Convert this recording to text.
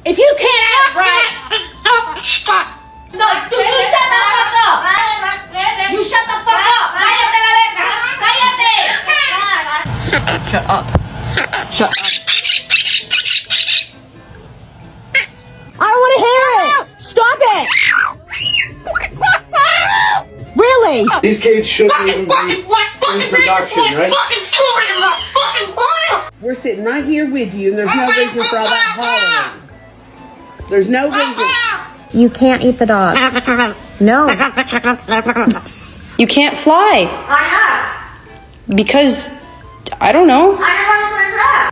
If you can't act right, no, you shut the fuck up. You shut the fuck up. Cállate la verga. Cállate. Shut up. Shut up. I don't want to hear it. Stop it. Really? These kids shouldn't even be in production, right? We're sitting right here with you, and there's no reason for all that hollering. There's no reason. You can't eat the dog. No. You can't fly. Why not? Because, I don't know. I